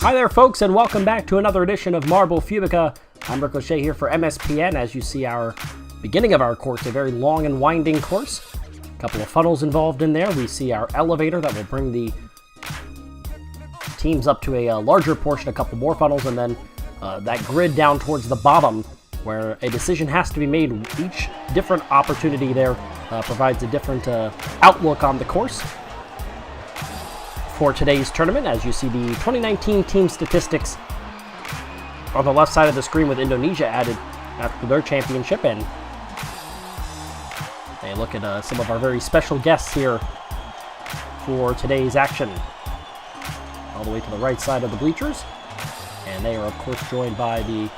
Hi there, folks, and welcome back to another edition of Marble Fubica. I'm Ricochet here for MSPN. As you see, our beginning of our course, a very long and winding course. A couple of funnels involved in there. We see our elevator that will bring the teams up to a larger portion, a couple more funnels, and then that grid down towards the bottom where a decision has to be made. Each different opportunity there provides a different outlook on the course. For today's tournament, as you see the 2019 team statistics on the left side of the screen with Indonesia added after their championship, and they look at some of our very special guests here for today's action. All the way to the right side of the bleachers, and they are of course joined by the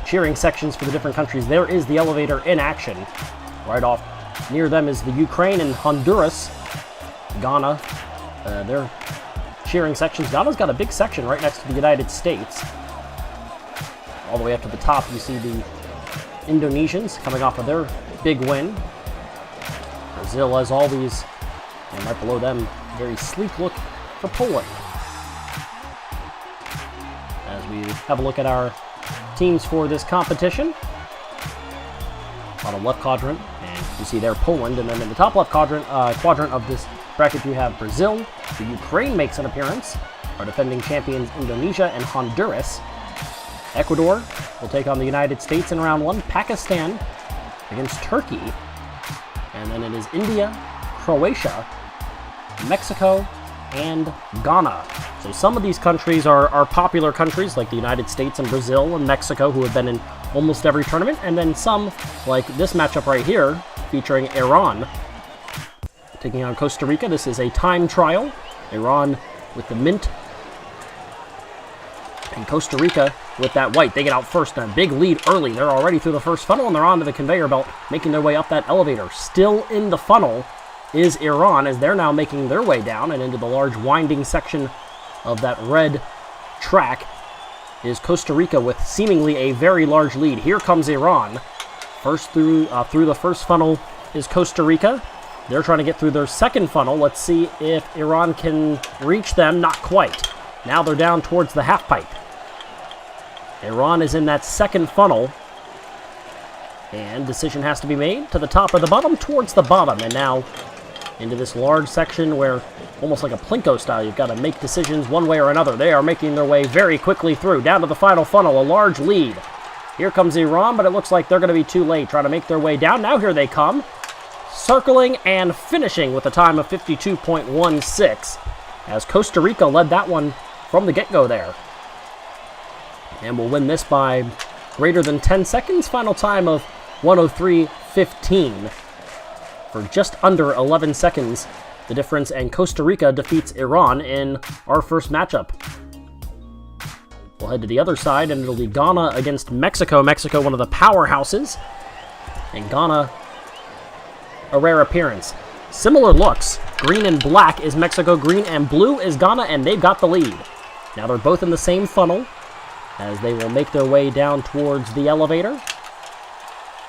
cheering sections for the different countries. There is the elevator in action. Right off near them is the Ukraine and Honduras. Ghana, their cheering sections. Ghana's got a big section right next to the United States. All the way up to the top, you see the Indonesians coming off of their big win. Brazil has all these, and right below them, very sleek look for Poland. As we have a look at our teams for this competition, bottom left quadrant, and you see there Poland, and then in the top left quadrant of this bracket you have Brazil. The Ukraine makes an appearance. Our defending champions Indonesia and Honduras. Ecuador will take on the United States in round one. Pakistan against Turkey. And then it is India, Croatia, Mexico, and Ghana. So some of these countries are popular countries, like the United States and Brazil and Mexico, who have been in almost every tournament. And then some, like this matchup right here, featuring Iran taking on Costa Rica. This is a time trial. Iran with the mint, and Costa Rica with that white. They get out first, and a big lead early. They're already through the first funnel, and they're onto the conveyor belt, making their way up that elevator. Still in the funnel is Iran, as they're now making their way down, and into the large winding section of that red track is Costa Rica with seemingly a very large lead. Here comes Iran. First through the first funnel is Costa Rica. They're trying to get through their second funnel. Let's see if Iran can reach them. Not quite. Now they're down towards the half pipe. Iran is in that second funnel, and decision has to be made to the top or the bottom, towards the bottom, and now into this large section where, almost like a Plinko style, you've got to make decisions one way or another. They are making their way very quickly through, down to the final funnel, a large lead. Here comes Iran, but it looks like they're going to be too late, trying to make their way down. Now here they come, circling and finishing with a time of 52.16, as Costa Rica led that one from the get-go there. And will win this by greater than 10 seconds. Final time of 1:03.15 for just under 11 seconds. The difference, and Costa Rica defeats Iran in our first matchup. We'll head to the other side, and it'll be Ghana against Mexico. Mexico, one of the powerhouses, and Ghana, a rare appearance. Similar looks. Green and black is Mexico, green and blue is Ghana, and they've got the lead. Now they're both in the same funnel, as they will make their way down towards the elevator.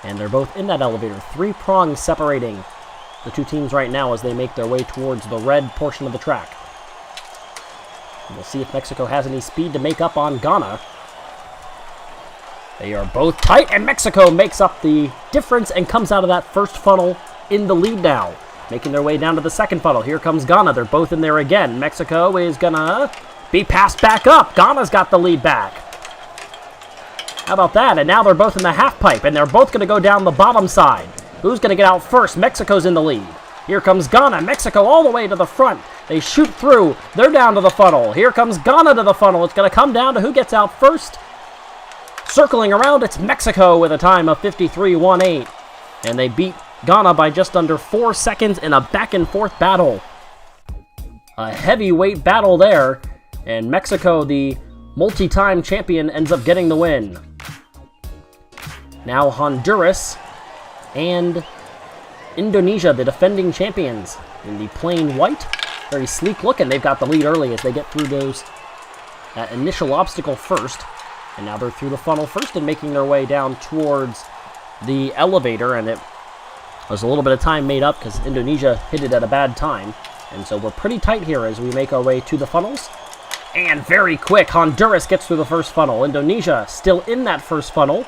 And they're both in that elevator. 3 prongs separating the two teams right now as they make their way towards the red portion of the track. And we'll see if Mexico has any speed to make up on Ghana. They are both tight, and Mexico makes up the difference and comes out of that first funnel in the lead now. Making their way down to the second funnel. Here comes Ghana. They're both in there again. Mexico is gonna be passed back up. Ghana's got the lead back. How about that? And now they're both in the half pipe, and they're both going to go down the bottom side. Who's going to get out first? Mexico's in the lead. Here comes Ghana. Mexico all the way to the front. They shoot through. They're down to the funnel. Here comes Ghana to the funnel. It's going to come down to who gets out first. Circling around, it's Mexico with a time of 53.18. And they beat Ghana by just under 4 seconds in a back-and-forth battle. A heavyweight battle there. And Mexico, the multi-time champion, ends up getting the win. Now Honduras and Indonesia, the defending champions, in the plain white. Very sleek looking. They've got the lead early as they get through that initial obstacle first. And now they're through the funnel first and making their way down towards the elevator. And it was a little bit of time made up because Indonesia hit it at a bad time. And so we're pretty tight here as we make our way to the funnels. And very quick, Honduras gets through the first funnel. Indonesia still in that first funnel.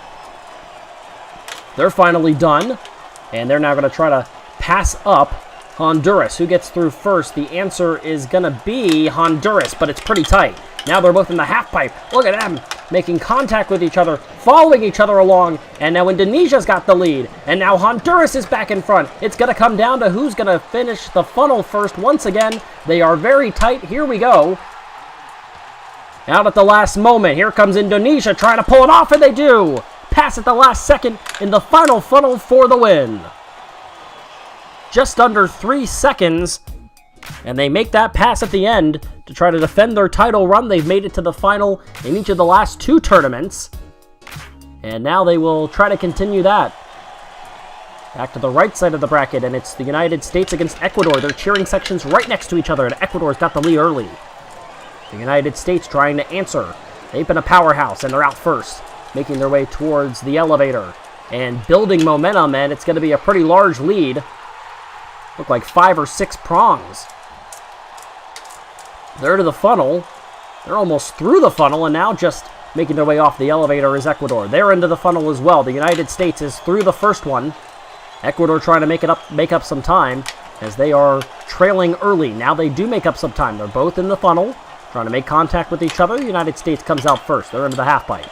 They're finally done. And they're now going to try to pass up Honduras. Who gets through first? The answer is going to be Honduras, but it's pretty tight. Now they're both in the half pipe. Look at them making contact with each other, following each other along. And now Indonesia's got the lead. And now Honduras is back in front. It's going to come down to who's going to finish the funnel first. Once again, they are very tight. Here we go. Out at the last moment. Here comes Indonesia trying to pull it off, and they do. Pass at the last second in the final funnel for the win. Just under 3 seconds, and they make that pass at the end to try to defend their title run. They've made it to the final in each of the last 2 tournaments, and now they will try to continue that. Back to the right side of the bracket, and it's the United States against Ecuador. They're cheering sections right next to each other, and Ecuador's got the lead early. The United States trying to answer. They've been a powerhouse, and they're out first, making their way towards the elevator and building momentum, and it's going to be a pretty large lead. Look like 5 or 6 prongs. They're to the funnel. They're almost through the funnel, and now just making their way off the elevator is Ecuador. They're into the funnel as well. The United States is through the first one. Ecuador trying to make up some time as they are trailing early. Now they do make up some time. They're both in the funnel, trying to make contact with each other. The United States comes out first. They're into the half pipe.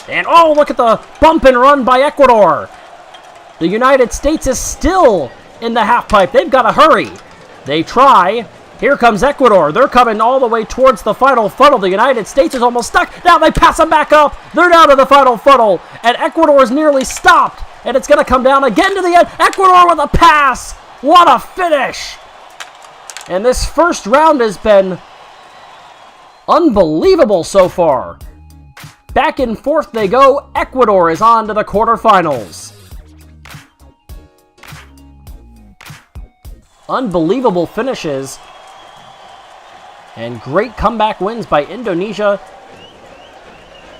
And oh, look at the bump and run by Ecuador. The United States is still in the half pipe. They've got to hurry. They try. Here comes Ecuador. They're coming all the way towards the final funnel. The United States is almost stuck. Now they pass them back up. They're down to the final funnel. And Ecuador is nearly stopped. And it's going to come down again to the end. Ecuador with a pass. What a finish. And this first round has been unbelievable so far. Back and forth they go. Ecuador is on to the quarterfinals. Unbelievable finishes. And great comeback wins by Indonesia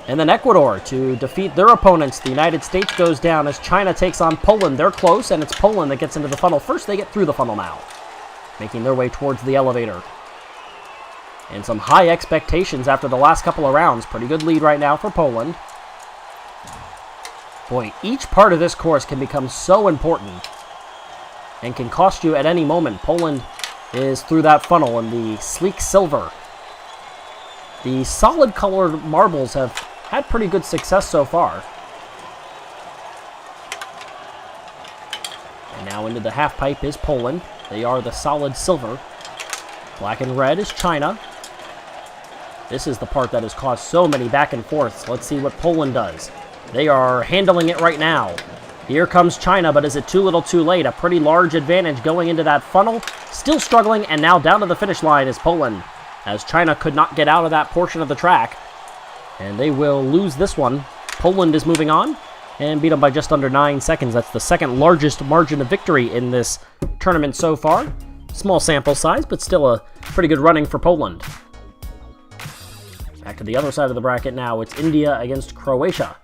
and then Ecuador to defeat their opponents. The United States goes down as China takes on Poland. They're close, and it's Poland that gets into the funnel first. They get through the funnel now, making their way towards the elevator. And some high expectations after the last couple of rounds. Pretty good lead right now for Poland. Boy, each part of this course can become so important and can cost you at any moment. Poland is through that funnel in the sleek silver. The solid colored marbles have had pretty good success so far. And now into the half pipe is Poland. They are the solid silver. Black and red is China. This is the part that has caused so many back and forths. Let's see what Poland does. They are handling it right now. Here comes China, but is it too little too late? A pretty large advantage going into that funnel. Still struggling, and now down to the finish line is Poland, as China could not get out of that portion of the track. And they will lose this one. Poland is moving on and beat them by just under 9 seconds. That's the second largest margin of victory in this tournament so far. Small sample size, but still a pretty good running for Poland. Back to the other side of the bracket now. It's India against Croatia.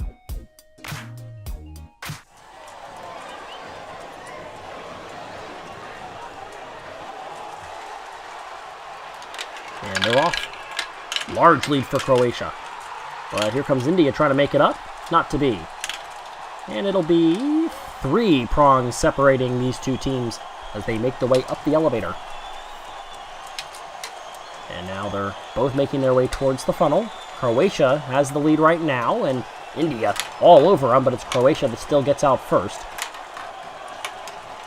And they're off. Large lead for Croatia. But here comes India trying to make it up. Not to be. And it'll be 3 prongs separating these two teams as they make their way up the elevator. And now they're both making their way towards the funnel. Croatia has the lead right now, and India all over them, but it's Croatia that still gets out first.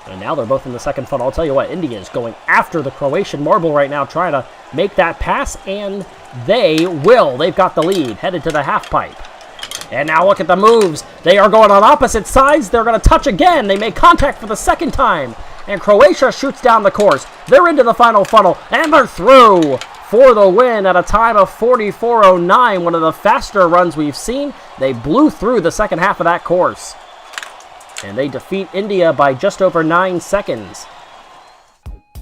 And now they're both in the second funnel. I'll tell you what, India is going after the Croatian marble right now, trying to make that pass, and they will. They've got the lead, headed to the half pipe. And now look at the moves. They are going on opposite sides. They're going to touch again. They make contact for the second time. And Croatia shoots down the course. They're into the final funnel, and they're through for the win at a time of 44:09, one of the faster runs we've seen. They blew through the second half of that course. And they defeat India by just over 9 seconds.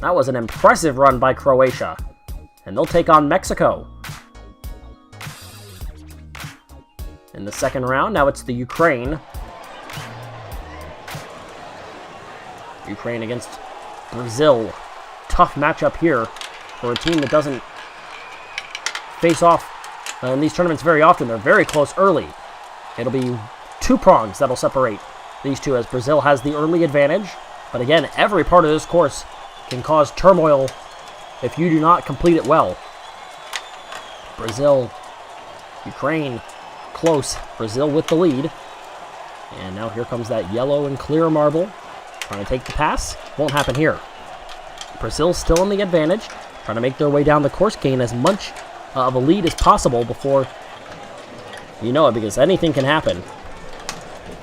That was an impressive run by Croatia. And they'll take on Mexico in the second round. Now it's the Ukraine. Ukraine against Brazil. Tough matchup here for a team that doesn't face off in these tournaments very often. They're very close early. It'll be 2 prongs that'll separate these two, as Brazil has the early advantage. But again, every part of this course can cause turmoil if you do not complete it well. Brazil, Ukraine, close. Brazil with the lead. And now here comes that yellow and clear marble. Trying to take the pass. Won't happen here. Brazil still in the advantage. Trying to make their way down the course, gain as much of a lead as possible before you know it, because anything can happen.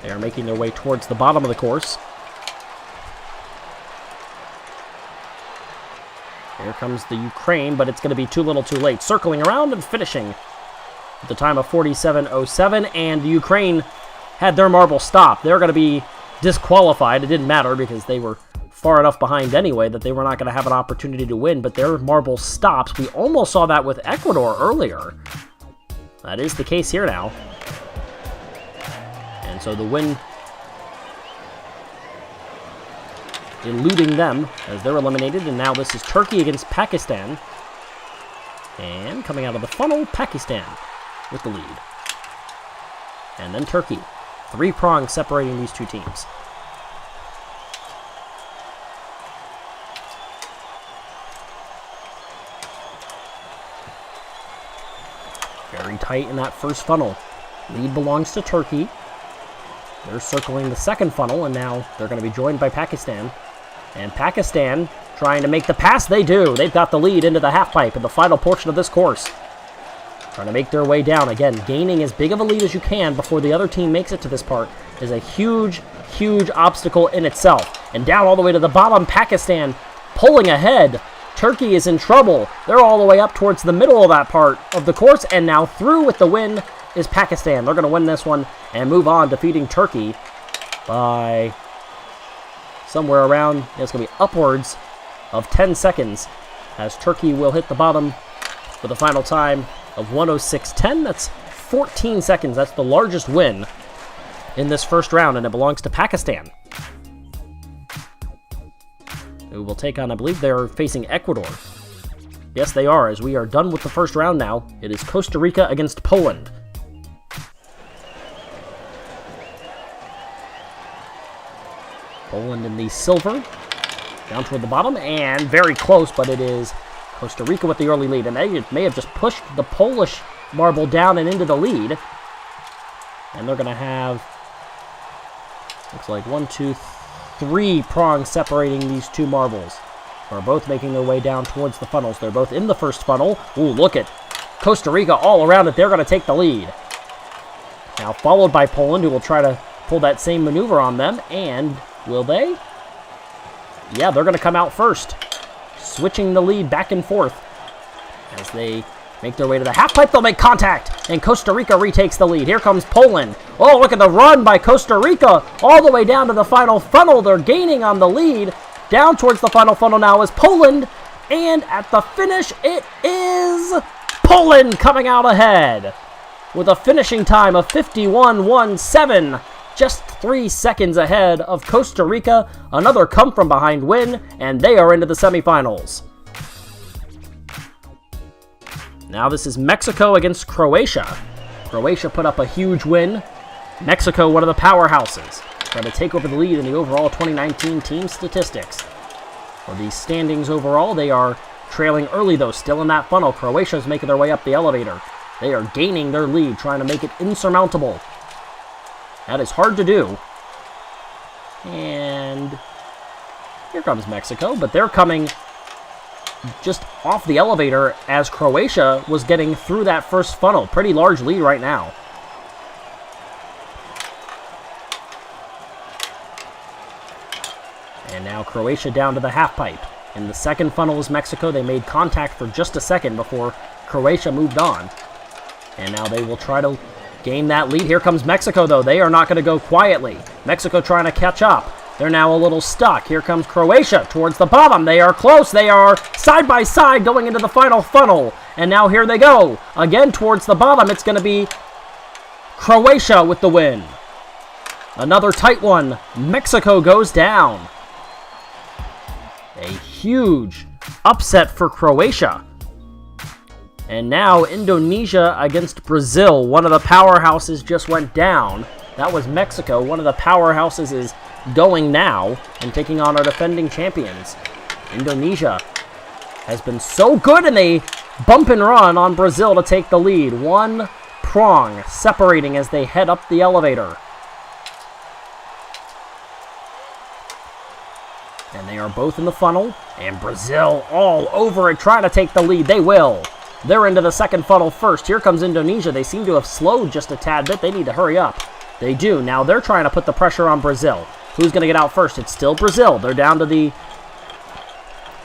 They are making their way towards the bottom of the course. Here comes the Ukraine, but it's going to be too little too late. Circling around and finishing at the time of 47.07, and the Ukraine had their marble stopped. They're going to be disqualified. It didn't matter because they were far enough behind anyway that they were not going to have an opportunity to win, but their marble stops. We almost saw that with Ecuador earlier. That is the case here now. And so the win eluding them as they're eliminated, and now this is Turkey against Pakistan. And coming out of the funnel, Pakistan with the lead. And then Turkey. 3 prongs separating these two teams. Very tight in that first funnel. Lead belongs to Turkey. They're circling the second funnel, and now they're going to be joined by Pakistan. And Pakistan trying to make the pass. They do. They've got the lead into the half pipe in the final portion of this course. Trying to make their way down. Again, gaining as big of a lead as you can before the other team makes it to this part is a huge, huge obstacle in itself. And down all the way to the bottom, Pakistan pulling ahead. Turkey is in trouble. They're all the way up towards the middle of that part of the course, and now through with the win is Pakistan. They're going to win this one and move on, defeating Turkey by somewhere around, it's going to be upwards of 10 seconds, as Turkey will hit the bottom with a final time of 1:06.10. That's 14 seconds. That's the largest win in this first round, and it belongs to Pakistan, who will take on, I believe they're facing Ecuador. Yes, they are, as we are done with the first round now. It is Costa Rica against Poland. Poland in the silver, down toward the bottom, and very close, but it is Costa Rica with the early lead, and they may have just pushed the Polish marble down and into the lead. And they're going to have, looks like 1, 2, 3 prongs separating these two marbles. Are both making their way down towards the funnels. They're both in the first funnel. Ooh, look at Costa Rica all around it. They're going to take the lead. Now followed by Poland, who will try to pull that same maneuver on them, and will they? Yeah, they're going to come out first, switching the lead back and forth. As they make their way to the half pipe, they'll make contact, and Costa Rica retakes the lead. Here comes Poland. Oh, look at the run by Costa Rica all the way down to the final funnel. They're gaining on the lead. Down towards the final funnel now is Poland, and at the finish, it is Poland coming out ahead with a finishing time of 51.17. Just 3 seconds ahead of Costa Rica. Another come-from-behind win, and they are into the semifinals. Now this is Mexico against Croatia. Croatia put up a huge win. Mexico, one of the powerhouses, trying to take over the lead in the overall 2019 team statistics. For the standings overall, they are trailing early, though, still in that funnel. Croatia is making their way up the elevator. They are gaining their lead, trying to make it insurmountable. That is hard to do. And here comes Mexico, but they're coming just off the elevator as Croatia was getting through that first funnel. Pretty large lead right now. And now Croatia down to the half pipe. In the second funnel is Mexico. They made contact for just a second before Croatia moved on. And now they will try to gain that lead. Here comes Mexico, though. They are not going to go quietly. Mexico trying to catch up. They're now a little stuck. Here comes Croatia towards the bottom. They are close. They are side by side going into the final funnel. And now here they go. Again towards the bottom. It's going to be Croatia with the win. Another tight one. Mexico goes down. A huge upset for Croatia. And now Indonesia against Brazil. One of the powerhouses just went down. That was Mexico. One of the powerhouses is going now and taking on our defending champions. Indonesia has been so good, and they bump and run on Brazil to take the lead. One prong separating as they head up the elevator. And they are both in the funnel, and Brazil all over it, trying to take the lead. They will. They're into the second funnel first. Here comes Indonesia. They seem to have slowed just a tad bit. They need to hurry up. They do. Now they're trying to put the pressure on Brazil. Who's going to get out first? It's still Brazil. They're down to the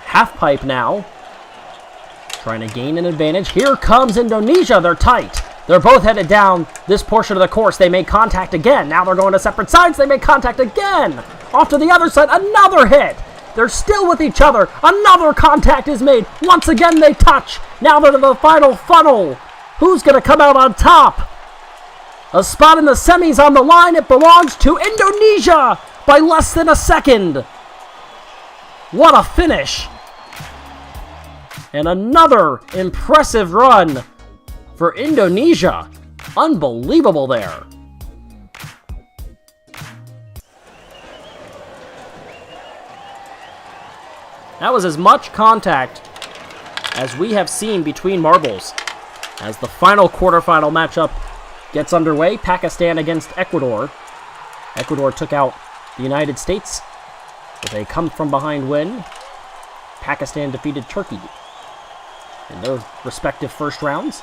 half pipe now, trying to gain an advantage. Here comes Indonesia. They're tight. They're both headed down this portion of the course. They make contact again. Now they're going to separate sides. They make contact again. Off to the other side. Another hit. They're still with each other. Another contact is made. Once again, they touch. Now they're to the final funnel. Who's going to come out on top? A spot in the semis on the line. It belongs to Indonesia by less than a second. What a finish. And another impressive run for Indonesia. Unbelievable there. That was as much contact as we have seen between marbles. As the final quarterfinal matchup gets underway, Pakistan against Ecuador. Ecuador took out the United States with a come-from-behind win. Pakistan defeated Turkey in their respective first rounds.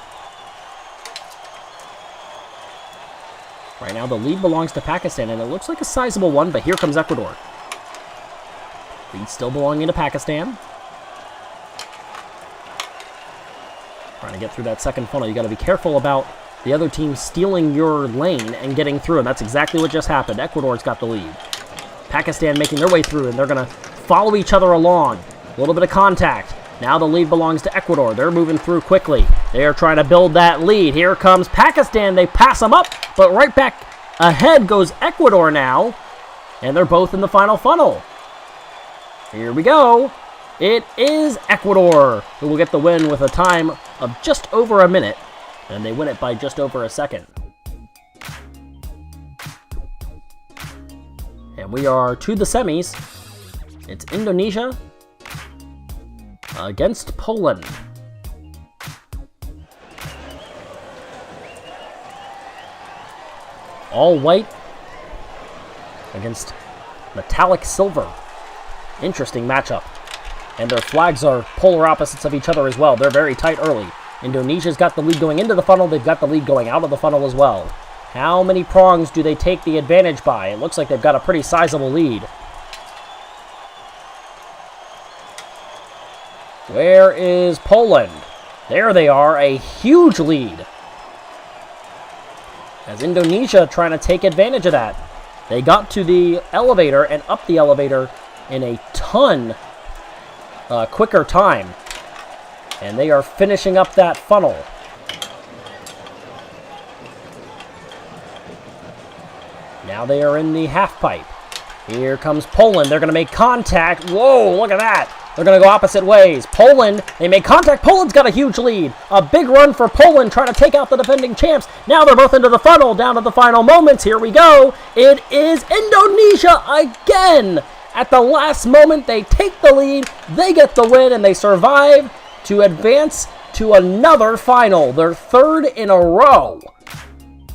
Right now, the lead belongs to Pakistan, and it looks like a sizable one, but here comes Ecuador. Lead still belonging to Pakistan. Trying to get through that second funnel. You got to be careful about the other team stealing your lane and getting through, and that's exactly what just happened. Ecuador's got the lead. Pakistan making their way through, and they're going to follow each other along. A little bit of contact. Now the lead belongs to Ecuador. They're moving through quickly. They are trying to build that lead. Here comes Pakistan. They pass them up, but right back ahead goes Ecuador now, and they're both in the final funnel. Here we go. It is Ecuador who will get the win with a time of just over a minute, and they win it by just over a second. And we are to the semis. It's Indonesia against Poland. All white against metallic silver. Interesting matchup. And their flags are polar opposites of each other as well. They're very tight early. Indonesia's got the lead going into the funnel. They've got the lead going out of the funnel as well. How many prongs do they take the advantage by? It looks like they've got a pretty sizable lead. Where is Poland? There they are, a huge lead. As Indonesia trying to take advantage of that. They got to the elevator and up the elevator in a ton quicker time. And they are finishing up that funnel. Now they are in the half pipe. Here comes Poland. They're going to make contact. Whoa, look at that. They're going to go opposite ways. Poland, they make contact. Poland's got a huge lead. A big run for Poland trying to take out the defending champs. Now they're both into the funnel, down to the final moments. Here we go. It is Indonesia again. At the last moment, they take the lead. They get the win, and they survive to advance to another final. Their third in a row.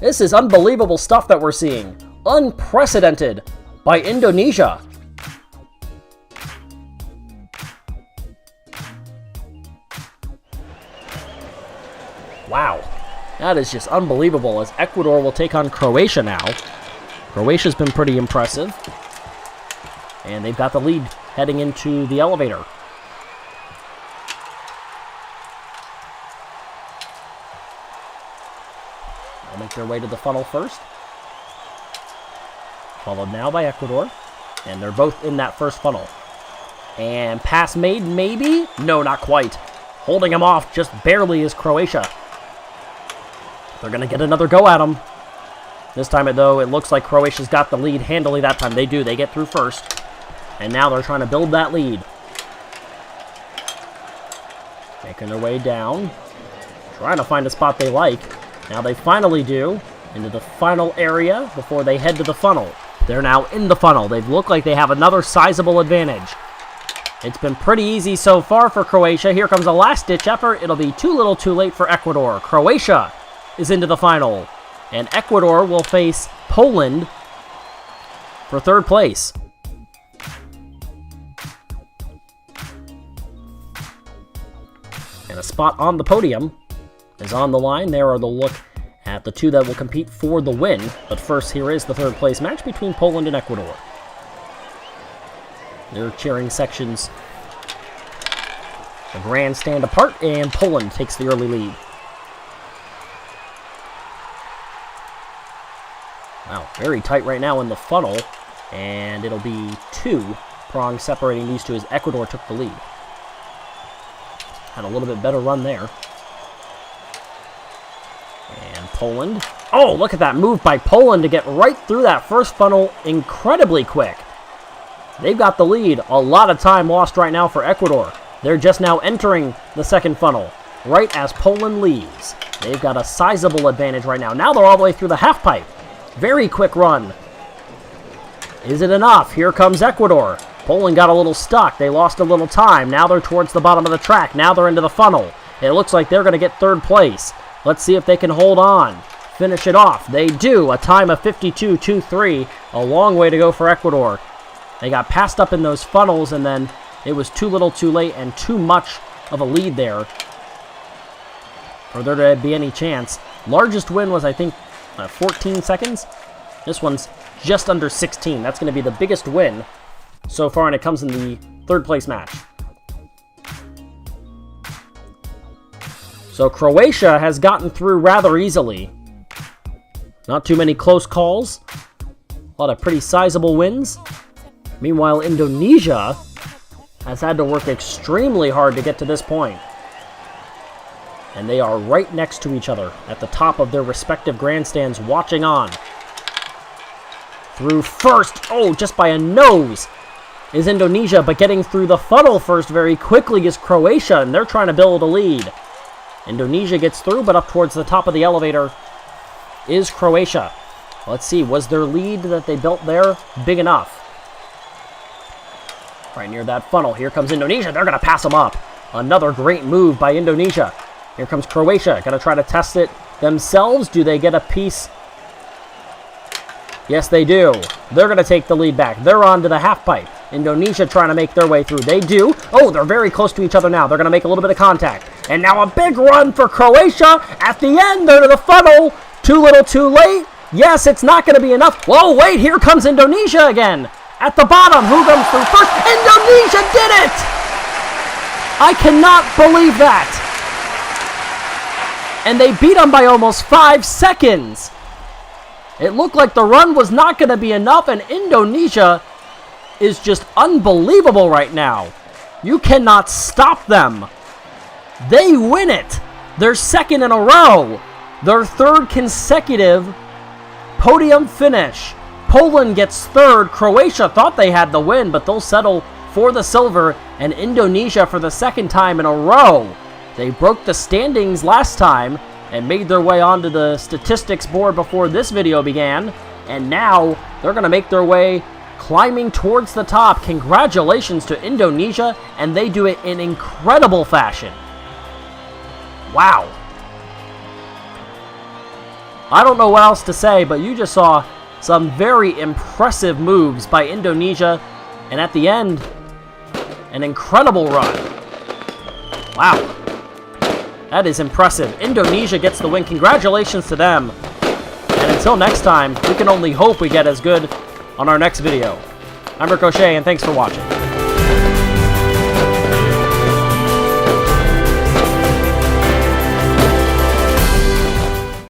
This is unbelievable stuff that we're seeing. Unprecedented by Indonesia. Wow, that is just unbelievable as Ecuador will take on Croatia now. Croatia's been pretty impressive. And they've got the lead heading into the elevator. They'll make their way to the funnel first. Followed now by Ecuador. And they're both in that first funnel. And pass made, maybe? No, not quite. Holding him off just barely is Croatia. They're going to get another go at him. This time, though, it looks like Croatia's got the lead handily that time. They do. They get through first. And now they're trying to build that lead. Making their way down. Trying to find a spot they like. Now they finally do. Into the final area before they head to the funnel. They're now in the funnel. They look like they have another sizable advantage. It's been pretty easy so far for Croatia. Here comes a last-ditch effort. It'll be too little too late for Ecuador. Croatia is into the final. And Ecuador will face Poland for third place. And a spot on the podium is on the line. There are the look at the two that will compete for the win. But first, here is the third place match between Poland and Ecuador. Their cheering sections, the grandstand apart, and Poland takes the early lead. Wow, very tight right now in the funnel, and it'll be 2 prongs separating these two as Ecuador took the lead. Had a little bit better run there. And Poland. Oh, look at that move by Poland to get right through that first funnel incredibly quick. They've got the lead. A lot of time lost right now for Ecuador. They're just now entering the second funnel, right as Poland leaves. They've got a sizable advantage right now. Now they're all the way through the half pipe. Very quick run. Is it enough? Here comes Ecuador. Poland got a little stuck. They lost a little time. Now they're towards the bottom of the track. Now they're into the funnel. It looks like they're going to get third place. Let's see if they can hold on. Finish it off. They do. A time of 52.23. A long way to go for Ecuador. They got passed up in those funnels, and then it was too little too late and too much of a lead there for there to be any chance. Largest win was, I think, 14 seconds. This one's just under 16. That's going to be the biggest win so far, and it comes in the third place match. So Croatia has gotten through rather easily. Not too many close calls. A lot of pretty sizable wins. Meanwhile, Indonesia has had to work extremely hard to get to this point. And they are right next to each other at the top of their respective grandstands watching on. Through first, oh, just by a nose, is Indonesia, but getting through the funnel first very quickly is Croatia, and they're trying to build a lead. Indonesia gets through, but up towards the top of the elevator is Croatia. Let's see, was their lead that they built there big enough? Right near that funnel, here comes Indonesia. They're going to pass them up. Another great move by Indonesia. Here comes Croatia. Going to try to test it themselves. Do they get a piece? Yes, they do. They're going to take the lead back. They're on to the half pipe. Indonesia trying to make their way through. They do. Oh, they're very close to each other now. They're going to make a little bit of contact. And now a big run for Croatia. At the end, they're to the funnel. Too little, too late. Yes, it's not going to be enough. Whoa, wait, here comes Indonesia again. At the bottom, who comes through first? Indonesia did it! I cannot believe that. And they beat them by almost 5 seconds. It looked like the run was not going to be enough, and Indonesia is just unbelievable right now. You cannot stop them. They win it. They're second in a row. Their third consecutive podium finish. Poland gets third. Croatia thought they had the win, but they'll settle for the silver. And Indonesia, for the second time in a row, they broke the standings last time and made their way onto the statistics board before this video began. And now they're going to make their way climbing towards the top. Congratulations to Indonesia, and they do it in incredible fashion. Wow. I don't know what else to say, but you just saw some very impressive moves by Indonesia, and at the end, an incredible run. Wow. That is impressive. Indonesia gets the win. Congratulations to them. And until next time, we can only hope we get as good on our next video. I'm Ricochet, and thanks for watching.